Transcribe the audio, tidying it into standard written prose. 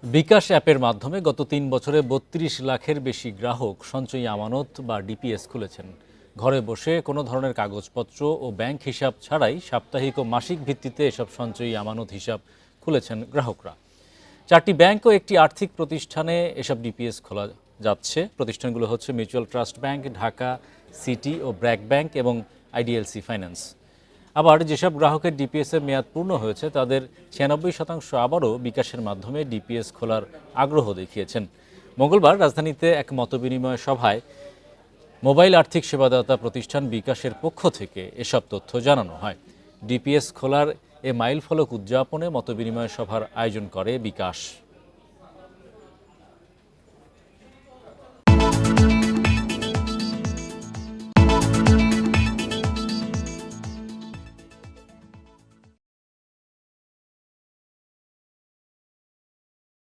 বিকাশ অ্যাপের মাধ্যমে গত ৩ বছরে ৩২ লাখের বেশি গ্রাহক সঞ্চয়ী আমানত বা ডিপিএস খুলেছেন। ঘরে বসে কোনো ধরনের কাগজপত্র ও ব্যাংক হিসাব ছাড়াই সাপ্তাহিক ও মাসিক ভিত্তিতে এসব সঞ্চয়ী আমানত হিসাব খুলেছেন গ্রাহকরা। 4টি ব্যাংক ও একটি আর্থিক প্রতিষ্ঠানে এসব ডিপিএস খোলা যাচ্ছে। প্রতিষ্ঠানগুলো হচ্ছে mutual trust bank, Dhaka city ও ব্র্যাক ব্যাংক এবং আইডিএলসি ফাইন্যান্স। আবার যেসব গ্রাহকের ডিপিএসের মেয়াদ পূর্ণ হয়েছে তাদের ৯৬% আবারও বিকাশের মাধ্যমে ডিপিএস খোলার আগ্রহ দেখিয়েছেন। মঙ্গলবার রাজধানীতে এক মতবিনিময় সভায় মোবাইল আর্থিক সেবাদাতা প্রতিষ্ঠান বিকাশের পক্ষ থেকে এসব তথ্য জানানো হয়। ডিপিএস খোলার এ মাইলফলক উদযাপনে মতবিনিময় সভার আয়োজন করে বিকাশ।